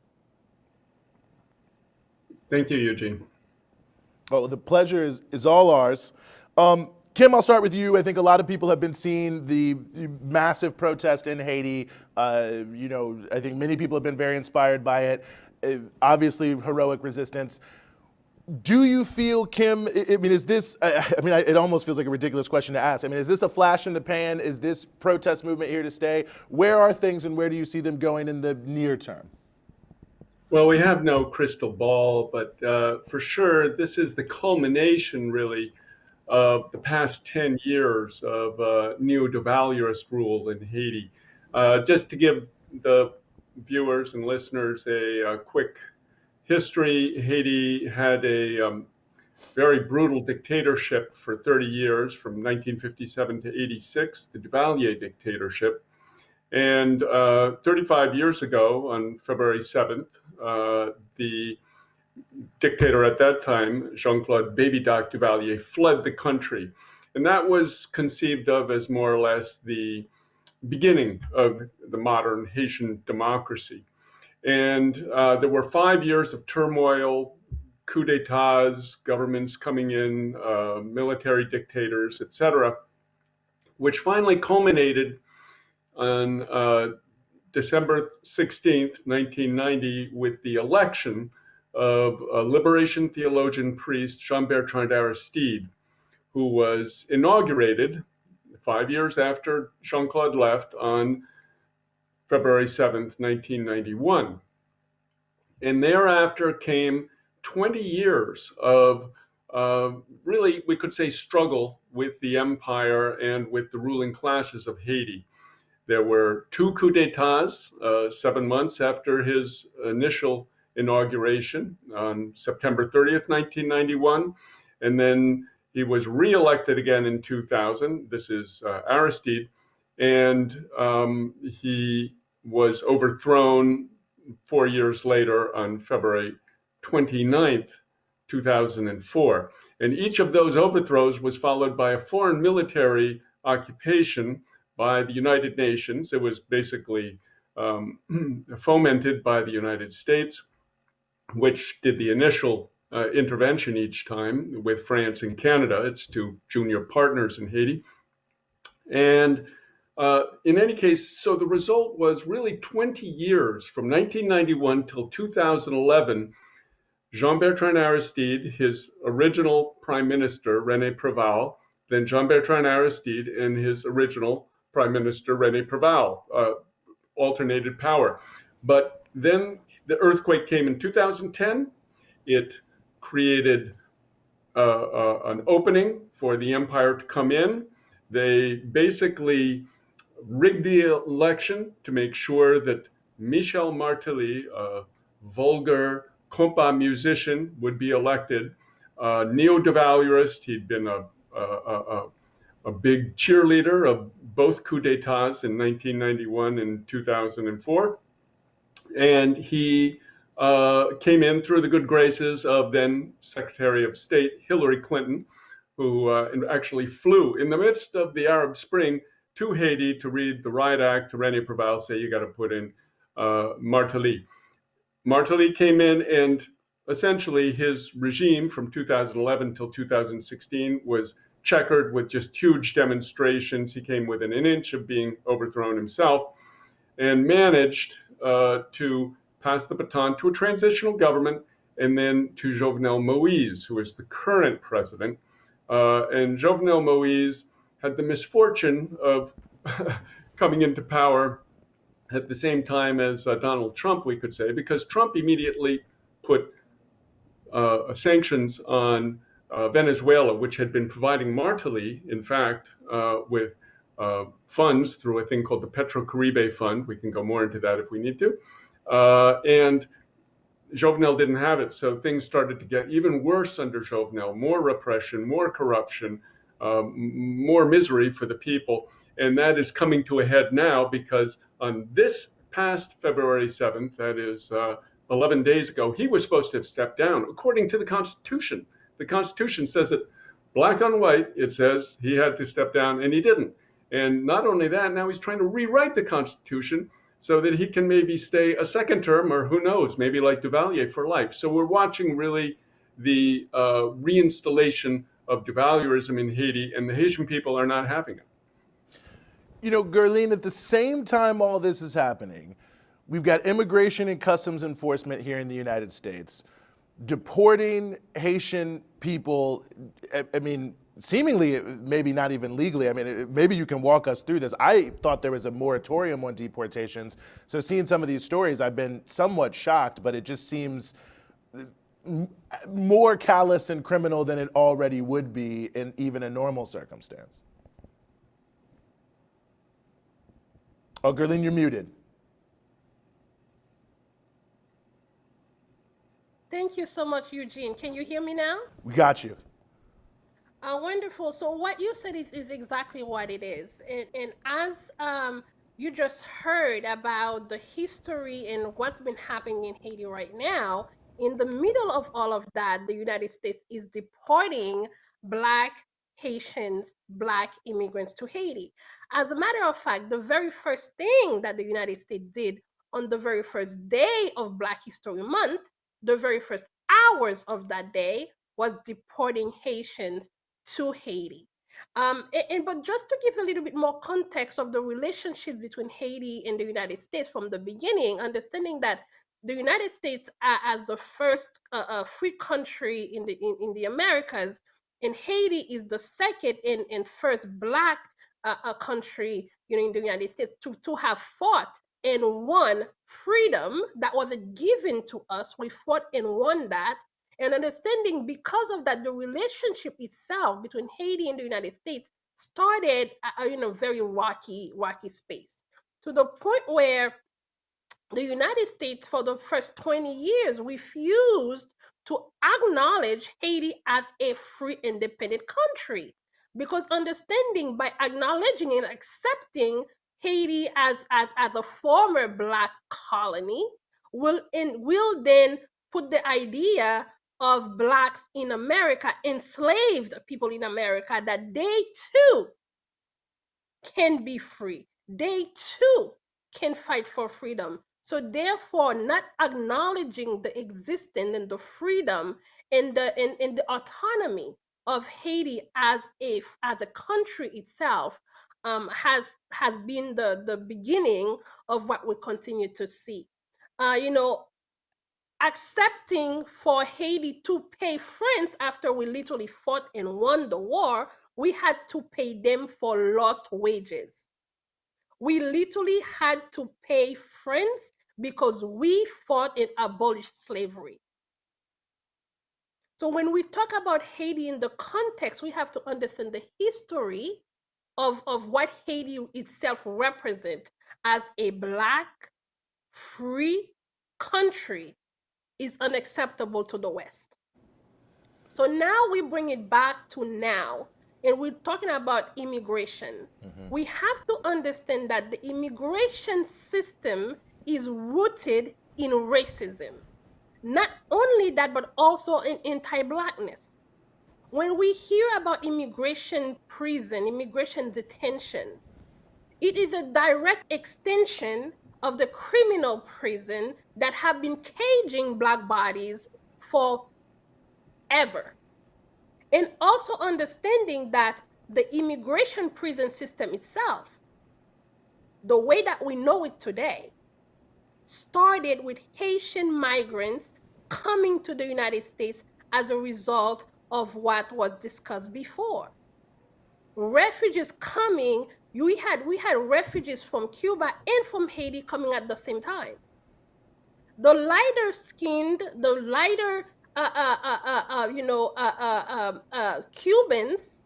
Thank you, Eugene. Well, the pleasure is all ours. Kim, I'll start with you. I think a lot of people have been seeing the massive protest in Haiti. I think many people have been very inspired by it. Obviously, heroic resistance. Do you feel, Kim, is this, it almost feels like a ridiculous question to ask. Is this a flash in the pan? Is this protest movement here to stay? Where are things and where do you see them going in the near term? Well, we have no crystal ball, but for sure, this is the culmination, really, of the past 10 years of neo-Duvalierist rule in Haiti. Just to give the viewers and listeners a quick history, Haiti had a very brutal dictatorship for 30 years, from 1957 to 86, the Duvalier dictatorship. And 35 years ago, on February 7th, the dictator at that time, Jean-Claude Baby Doc Duvalier, fled the country. And that was conceived of as more or less the beginning of the modern Haitian democracy. And there were 5 years of turmoil, coups d'etats, governments coming in, military dictators, etc., which finally culminated on December 16th, 1990, with the election of a liberation theologian priest, Jean-Bertrand Aristide, who was inaugurated 5 years after Jean-Claude left on February 7th, 1991. And thereafter came 20 years of really, we could say, struggle with the empire and with the ruling classes of Haiti. There were 2 coups d'etats 7 months after his initial inauguration on September 30th, 1991. And then he was reelected again in 2000. This is Aristide. And he was overthrown 4 years later on February 29th, 2004. And each of those overthrows was followed by a foreign military occupation by the United Nations. It was basically fomented by the United States, which did the initial intervention each time with France and Canada, its two junior partners in Haiti. And in any case, so the result was really 20 years from 1991 till 2011. Jean-Bertrand Aristide, his original prime minister, René Préval, then Jean-Bertrand Aristide and his original prime minister, René Préval, alternated power. But then the earthquake came in 2010. It created an opening for the empire to come in. They basically rigged the election to make sure that Michel Martelly, a vulgar compas musician, would be elected. Neo-devaluerist, he'd been a big cheerleader of both coups d'etats in 1991 and 2004. And he came in through the good graces of then Secretary of State Hillary Clinton, who actually flew in the midst of the Arab Spring to Haiti to read the riot act to René Préval, say you got to put in Martelly. Martelly came in, and essentially his regime from 2011 till 2016 was checkered with just huge demonstrations. He came within an inch of being overthrown himself and managed to pass the baton to a transitional government and then to Jovenel Moïse, who is the current president. And Jovenel Moïse had the misfortune of coming into power at the same time as Donald Trump, we could say, because Trump immediately put sanctions on Venezuela, which had been providing Martelly, in fact, with funds through a thing called the Petrocaribe Fund. We can go more into that if we need to. And Jovenel didn't have it, so things started to get even worse under Jovenel. More repression, more corruption, more misery for the people. And that is coming to a head now because on this past February 7th, that is 11 days ago, he was supposed to have stepped down according to the Constitution. The Constitution says it black on white. It says he had to step down, and he didn't. And not only that, now he's trying to rewrite the Constitution so that he can maybe stay a second term, or who knows, maybe like Duvalier for life. So we're watching really the reinstallation of Duvalierism in Haiti, and the Haitian people are not having it. You know, Guerline, at the same time all this is happening, we've got immigration and customs enforcement here in the United States deporting Haitian people, I mean, seemingly, maybe not even legally. I mean, maybe you can walk us through this. I thought there was a moratorium on deportations. So seeing some of these stories, I've been somewhat shocked, but it just seems more callous and criminal than it already would be in even a normal circumstance. Oh, Guerline, you're muted. Thank you so much, Eugene. Can you hear me now? We got you. Wonderful. So what you said is exactly what it is. And as you just heard about the history and what's been happening in Haiti right now, in the middle of all of that, the United States is deporting Black Haitians, Black immigrants to Haiti. As a matter of fact, the very first thing that the United States did on the very first day of Black History Month, the very first hours of that day, was deporting Haitians to Haiti. But just to give a little bit more context of the relationship between Haiti and the United States from the beginning, understanding that the United States, as the first free country in the Americas, and Haiti is the second and first Black country, in the United States to have fought and won freedom that wasn't given to us. We fought and won that. And understanding because of that, the relationship itself between Haiti and the United States started in a very rocky space, to the point where the United States for the first 20 years refused to acknowledge Haiti as a free independent country, because understanding by acknowledging and accepting Haiti as a former Black colony will then put the idea of blacks in America, enslaved people in America, that they too can be free. They too can fight for freedom. So therefore, not acknowledging the existence and the freedom and the autonomy of Haiti as a country itself has been the beginning of what we continue to see. You know, accepting for Haiti to pay France after we literally fought and won the war, we had to pay them for lost wages. We literally had to pay France because we fought and abolished slavery. So when we talk about Haiti in the context, we have to understand the history of what Haiti itself represents as a black, free country is unacceptable to the West. So now we bring it back to now, and we're talking about immigration. We have to understand that the immigration system is rooted in racism. Not only that, but also in anti-blackness. When we hear about immigration prison, immigration detention, it is a direct extension of the criminal prison that have been caging black bodies for ever. And also understanding that the immigration prison system itself, the way that we know it today, started with Haitian migrants coming to the United States as a result of what was discussed before. Refugees coming, we had refugees from Cuba and from Haiti coming at the same time. The lighter skinned, the lighter Cubans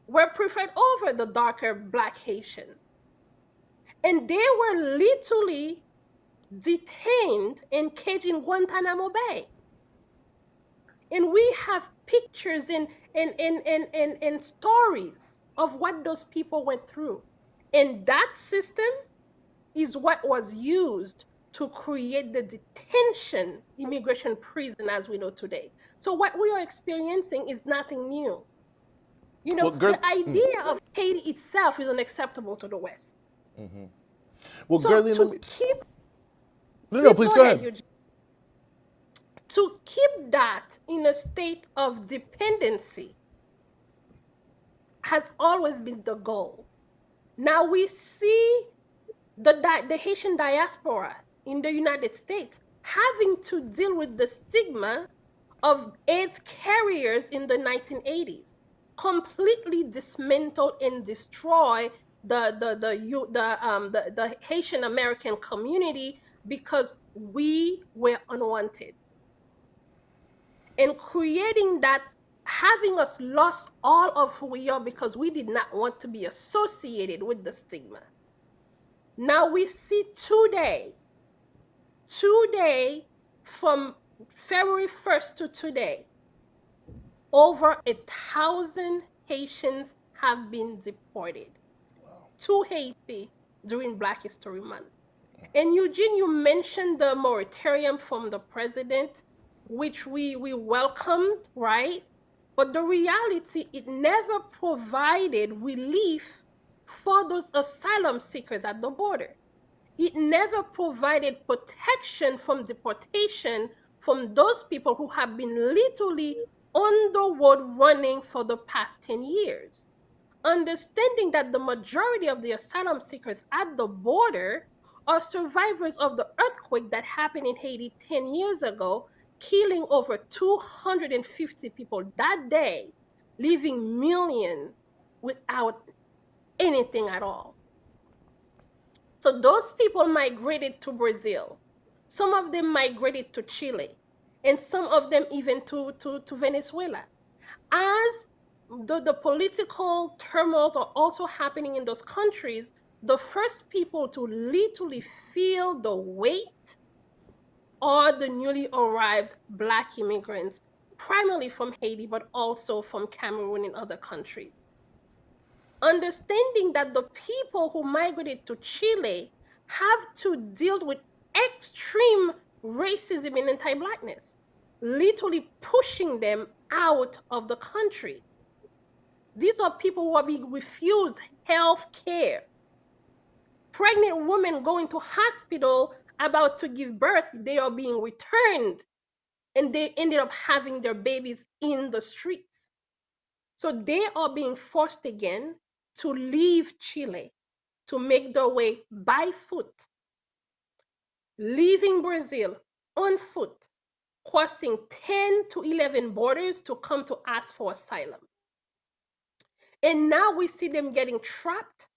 were preferred over the darker black Haitians. And they were literally detained and caged in Guantanamo Bay. And we have pictures and stories of what those people went through. And that system is what was used to create the detention immigration prison as we know today. So what we are experiencing is nothing new. You know, the idea of Haiti itself is unacceptable to the West. Well, so Guerline, to keep... please go ahead. Eugene. To keep that in a state of dependency has always been the goal. Now we see the Haitian diaspora in the United States having to deal with the stigma of AIDS carriers in the 1980s, completely dismantle and destroy the Haitian American community because we were unwanted. And creating that, having us lost all of who we are because we did not want to be associated with the stigma. Now we see today, from February 1st to today, over 1,000 Haitians have been deported to Haiti during Black History Month. And Eugene, you mentioned the moratorium from the president, which we welcomed, right? But the reality, it never provided relief for those asylum seekers at the border. It never provided protection from deportation from those people who have been literally on the road running for the past 10 years. Understanding that the majority of the asylum seekers at the border are survivors of the earthquake that happened in Haiti 10 years ago, killing over 250 people that day, leaving millions without anything at all. So those people migrated to Brazil. Some of them migrated to Chile, and some of them even to Venezuela. As the political turmoils are also happening in those countries, the first people to literally feel the weight are the newly arrived Black immigrants, primarily from Haiti, but also from Cameroon and other countries. Understanding that the people who migrated to Chile have to deal with extreme racism and anti-Blackness. literally pushing them out of the country. These are people who are being refused health care. Pregnant women going to hospital about to give birth, they are being returned, and they ended up having their babies in the streets. So they are being forced again to leave Chile, to make their way by foot, leaving Brazil on foot, crossing 10 to 11 borders to come to ask for asylum. And now we see them getting trapped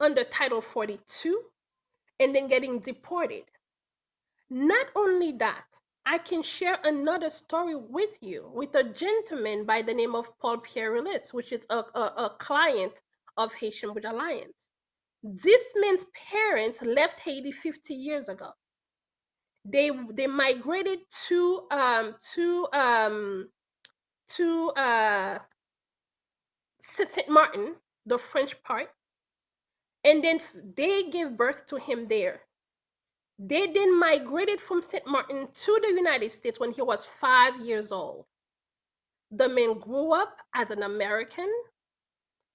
under Title 42 and then getting deported. Not only that, I can share another story with you with a gentleman by the name of Paul Pierre-Lis, which is a client of Haitian Bridge Alliance. This man's parents left Haiti 50 years ago. They migrated to Saint Martin, the French part, and then they gave birth to him there. They then migrated from St. Martin to the United States when he was 5 years old. The man grew up as an American.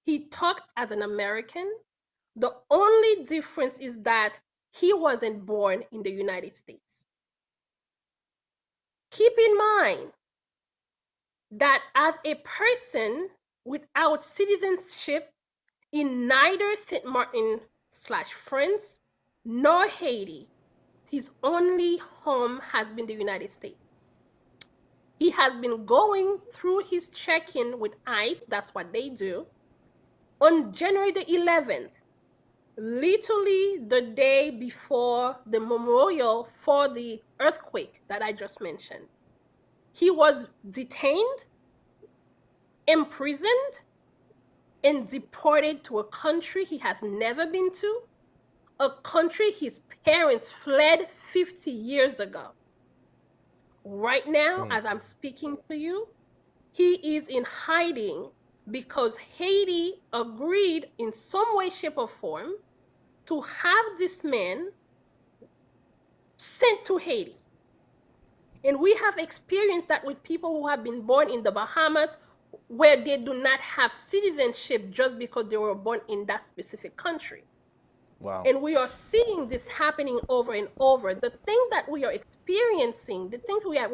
He talked as an American. The only difference is that he wasn't born in the United States. Keep in mind that as a person without citizenship in neither St. Martin/France nor Haiti, his only home has been the United States. He has been going through his check-in with Ives, that's what they do, on January the 11th, literally the day before the memorial for the earthquake that I just mentioned. He was detained, imprisoned, and deported to a country he has never been to, a country his parents fled 50 years ago. Right now, as I'm speaking to you, he is in hiding because Haiti agreed in some way, shape, or form to have this man sent to Haiti. And we have experienced that with people who have been born in the Bahamas, where they do not have citizenship just because they were born in that specific country. Wow. And we are seeing this happening over and over. The thing that we are experiencing, the things we have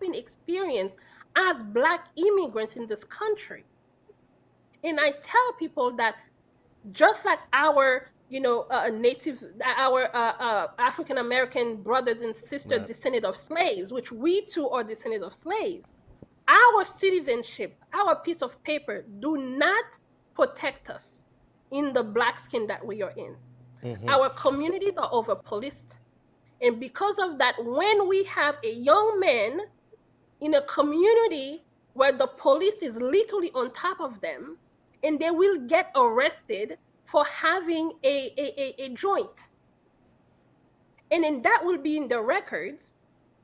been experiencing as Black immigrants in this country. And I tell people that just like our, African American brothers and sisters descended of slaves, which we too are descendants of slaves, our citizenship, our piece of paper do not protect us in the Black skin that we are in. Our communities are over-policed. And because of that, when we have a young man in a community where the police is literally on top of them, and they will get arrested for having a joint. And then that will be in the records.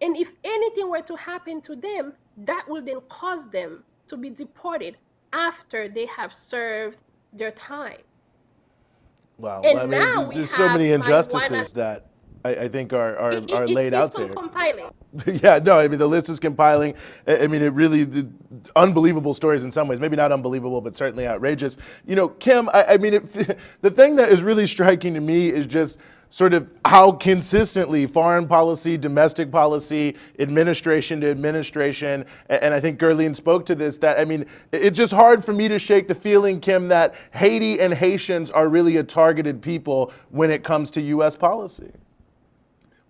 And if anything were to happen to them, that will then cause them to be deported after they have served their time. Wow. And I now mean, there's so many injustices that I think are laid out there. Compiling. Yeah, no, I mean, the list is compiling. I mean, it really, unbelievable stories in some ways, maybe not unbelievable, but certainly outrageous. Kim, I mean, the thing that is really striking to me is just sort of how consistently foreign policy, domestic policy, administration to administration, and I think Guerline spoke to this, that, I mean, it's just hard for me to shake the feeling, Kim, that Haiti and Haitians are really a targeted people when it comes to U.S. policy.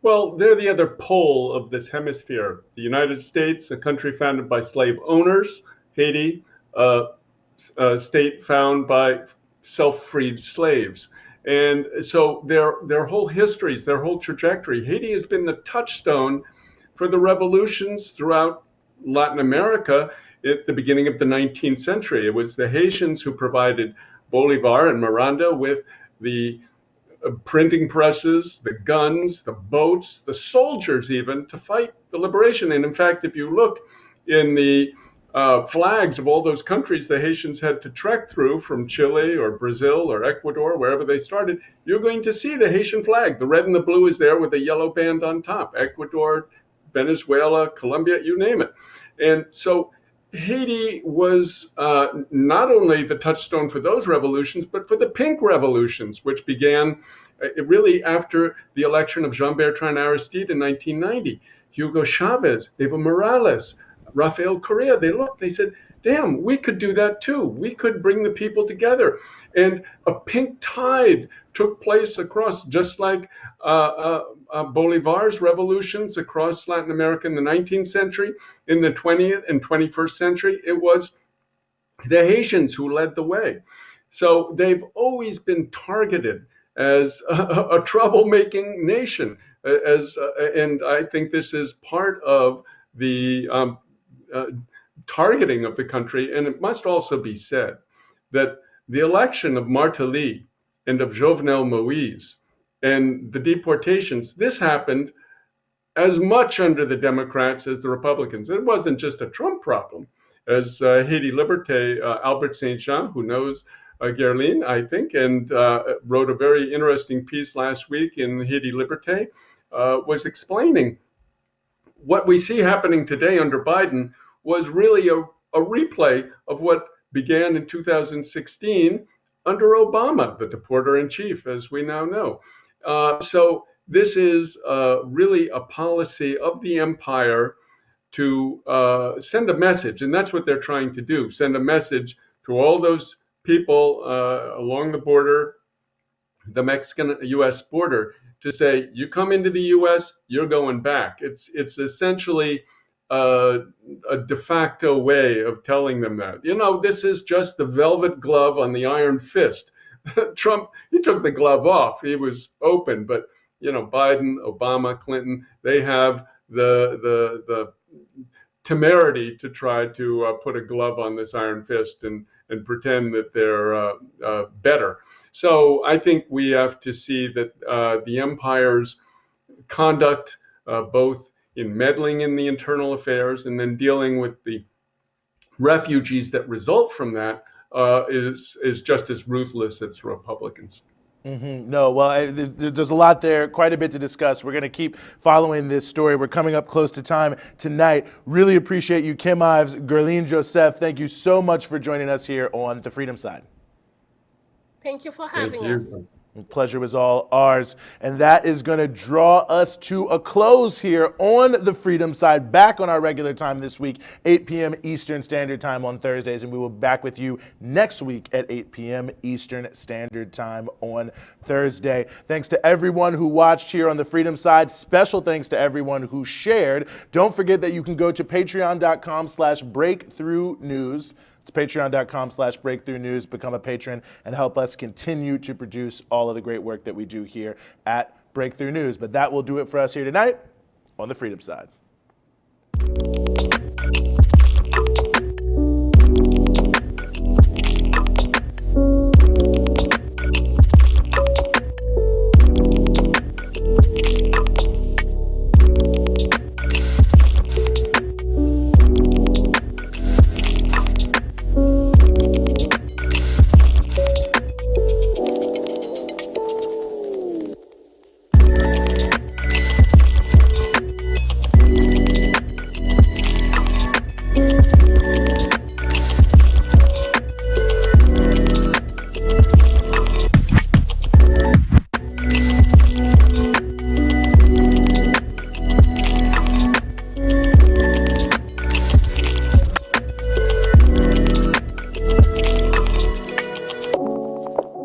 Well, they're the other pole of this hemisphere. The United States, a country founded by slave owners; Haiti, a state founded by self-freed slaves. And so their whole histories, their whole trajectory. Haiti has been the touchstone for the revolutions throughout Latin America at the beginning of the 19th century. It was the Haitians who provided Bolivar and Miranda with the printing presses, the guns, the boats, the soldiers even, to fight the liberation. And in fact, if you look in the flags of all those countries the Haitians had to trek through from Chile or Brazil or Ecuador, wherever they started, you're going to see the Haitian flag. The red and the blue is there with a yellow band on top. Ecuador, Venezuela, Colombia, you name it. And so Haiti was not only the touchstone for those revolutions, but for the pink revolutions, which began really after the election of Jean-Bertrand Aristide in 1990. Hugo Chavez, Evo Morales, Rafael Correa, they said, damn, we could do that too. We could bring the people together. And a pink tide took place across, just like Bolivar's revolutions across Latin America in the 19th century. In the 20th and 21st century, it was the Haitians who led the way. So they've always been targeted as a troublemaking nation. And I think this is part of the targeting of the country. And it must also be said that the election of Martelly and of Jovenel Moïse and the deportations, this happened as much under the Democrats as the Republicans. It wasn't just a Trump problem. As Haiti Liberté, Albert St. Jean, who knows Guerline, I think, and wrote a very interesting piece last week in Haiti Liberté, was explaining what we see happening today under Biden was really a replay of what began in 2016 under Obama, the deporter-in-chief, as we now know. So this is really a policy of the empire to send a message, and that's what they're trying to do, send a message to all those people along the border, the Mexican-U.S. border, to say, you come into the U.S., you're going back. It's essentially a de facto way of telling them that. You know, this is just the velvet glove on the iron fist. Trump, he took the glove off. He was open, but, you know, Biden, Obama, Clinton, they have the temerity to try to put a glove on this iron fist and pretend that they're better. So I think we have to see that the empire's conduct, both in meddling in the internal affairs and then dealing with the refugees that result from that, is just as ruthless as Republicans. Mm-hmm. No, well, there's a lot there, quite a bit to discuss. We're going to keep following this story. We're coming up close to time tonight. Really appreciate you, Kim Ives, Guerline, Jozef. Thank you so much for joining us here on the Freedom Side. Thank you for having us. The pleasure was all ours. And that is going to draw us to a close here on the Freedom Side, back on our regular time this week, 8 p.m. Eastern Standard Time on Thursdays. And we will be back with you next week at 8 p.m. Eastern Standard Time on Thursday. Thanks to everyone who watched here on the Freedom Side. Special thanks to everyone who shared. Don't forget that you can go to patreon.com/breakthroughnews. It's patreon.com/breakthroughnews. Become a patron and help us continue to produce all of the great work that we do here at Breakthrough News. But that will do it for us here tonight on the Freedom Side.